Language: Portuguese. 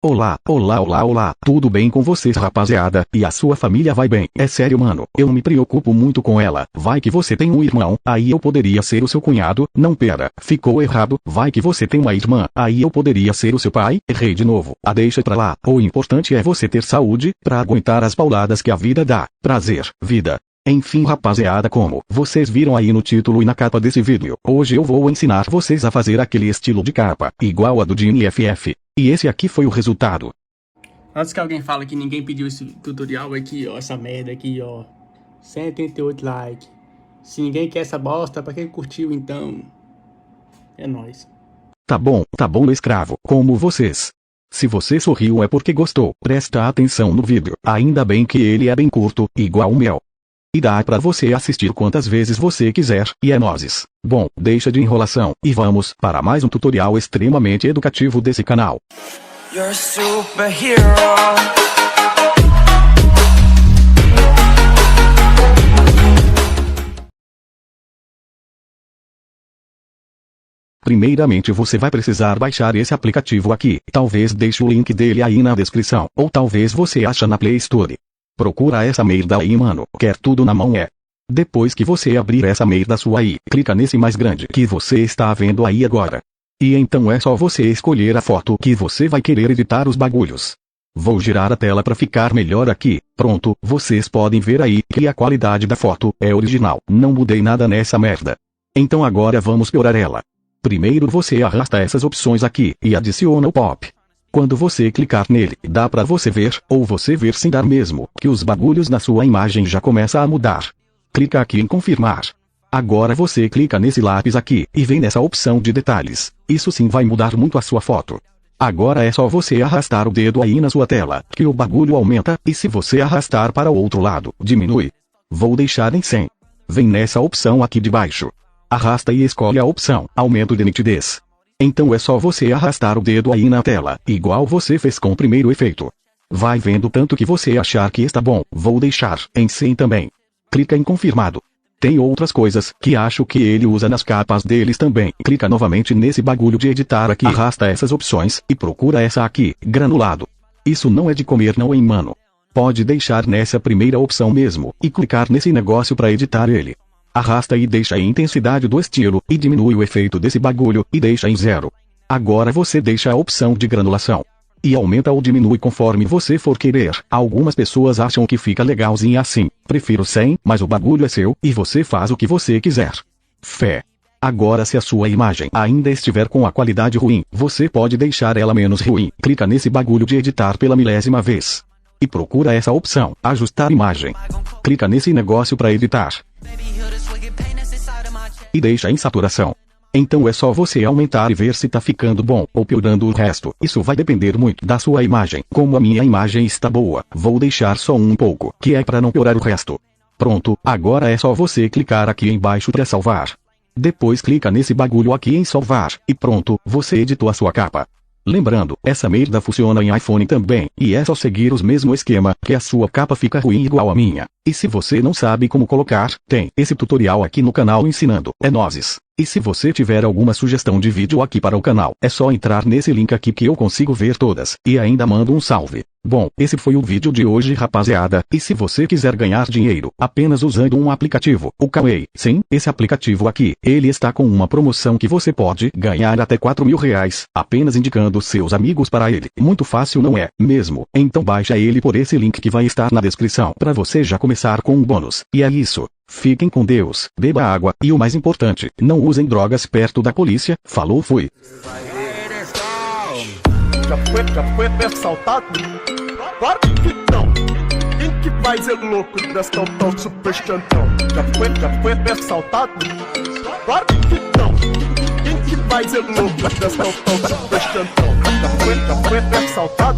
Olá, olá, olá, olá, tudo bem com vocês, rapaziada? E a sua família vai bem? É sério, mano, eu me preocupo muito com ela. Vai que você tem um irmão, aí eu poderia ser o seu cunhado. Não, pera, ficou errado. Vai que você tem uma irmã, aí eu poderia ser o seu pai. Errei de novo. Deixa pra lá. O importante é você ter saúde pra aguentar as pauladas que a vida dá. Prazer, vida. Enfim, rapaziada, como vocês viram aí no título e na capa desse vídeo, hoje eu vou ensinar vocês a fazer aquele estilo de capa, igual a do Jimmy FF. E esse aqui foi o resultado. Antes que alguém fale que ninguém pediu esse tutorial aqui, ó, essa merda aqui, ó, 188 likes. Se ninguém quer essa bosta, pra quem curtiu então? É nóis. Tá bom, escravo, como vocês. Se você sorriu é porque gostou. Presta atenção no vídeo, ainda bem que ele é bem curto, igual o meu. E dá pra você assistir quantas vezes você quiser, e é nóis. Bom, deixa de enrolação, e vamos para mais um tutorial extremamente educativo desse canal. You're a superhero. Primeiramente você vai precisar baixar esse aplicativo aqui, talvez deixe o link dele aí na descrição, ou talvez você acha na Play Store. Procura essa merda aí, mano, quer tudo na mão Depois que você abrir essa merda sua aí, clica nesse mais grande que você está vendo aí agora. E então é só você escolher a foto que você vai querer editar os bagulhos. Vou girar a tela pra ficar melhor aqui. Pronto, vocês podem ver aí que a qualidade da foto é original, não mudei nada nessa merda. Então agora vamos piorar ela. Primeiro você arrasta essas opções aqui e adiciona o pop. Quando você clicar nele, dá pra você ver, ou você ver sem dar mesmo, que os bagulhos na sua imagem já começam a mudar. Clica aqui em confirmar. Agora você clica nesse lápis aqui, e vem nessa opção de detalhes. Isso sim vai mudar muito a sua foto. Agora é só você arrastar o dedo aí na sua tela, que o bagulho aumenta, e se você arrastar para o outro lado, diminui. Vou deixar em 100. Vem nessa opção aqui de baixo. Arrasta e escolhe a opção, aumento de nitidez. Então é só você arrastar o dedo aí na tela, igual você fez com o primeiro efeito. Vai vendo tanto que você achar que está bom, vou deixar em 100 também. Clica em confirmado. Tem outras coisas que acho que ele usa nas capas deles também. Clica novamente nesse bagulho de editar aqui. Arrasta essas opções e procura essa aqui, granulado. Isso não é de comer não, hein, mano. Pode deixar nessa primeira opção mesmo, e clicar nesse negócio pra editar ele. Arrasta e deixa a intensidade do estilo, e diminui o efeito desse bagulho, e deixa em 0. Agora você deixa a opção de granulação. E aumenta ou diminui conforme você for querer. Algumas pessoas acham que fica legalzinho assim. Prefiro 100, mas o bagulho é seu, e você faz o que você quiser. Fé. Agora se a sua imagem ainda estiver com a qualidade ruim, você pode deixar ela menos ruim. Clica nesse bagulho de editar pela milésima vez. E procura essa opção, ajustar imagem. Clica nesse negócio para editar. E deixa em saturação. Então é só você aumentar e ver se tá ficando bom, ou piorando o resto. Isso vai depender muito da sua imagem. Como a minha imagem está boa, vou deixar só um pouco, que é para não piorar o resto. Pronto, agora é só você clicar aqui embaixo para salvar. Depois clica nesse bagulho aqui em salvar, e pronto, você editou a sua capa. Lembrando, essa merda funciona em iPhone também, e é só seguir o mesmo esquema, que a sua capa fica ruim igual a minha. E se você não sabe como colocar, tem esse tutorial aqui no canal ensinando. É nóis. E se você tiver alguma sugestão de vídeo aqui para o canal, é só entrar nesse link aqui que eu consigo ver todas, e ainda mando um salve. Bom, esse foi o vídeo de hoje, rapaziada, e se você quiser ganhar dinheiro, apenas usando um aplicativo, o Kawai, sim, esse aplicativo aqui, ele está com uma promoção que você pode ganhar até R$ 4.000, apenas indicando seus amigos para ele. Muito fácil, não é mesmo? Então baixa ele por esse link que vai estar na descrição, para você já começar com um bônus. E é isso. Fiquem com Deus, beba água, e o mais importante, não usem drogas perto da polícia. Falou, fui. Já foi assaltado? Claro que não. Quem que faz é louco desse tão super chantão? Já foi assaltado? Claro que não. Quem que faz é louco desse tão super chantão? Já foi assaltado?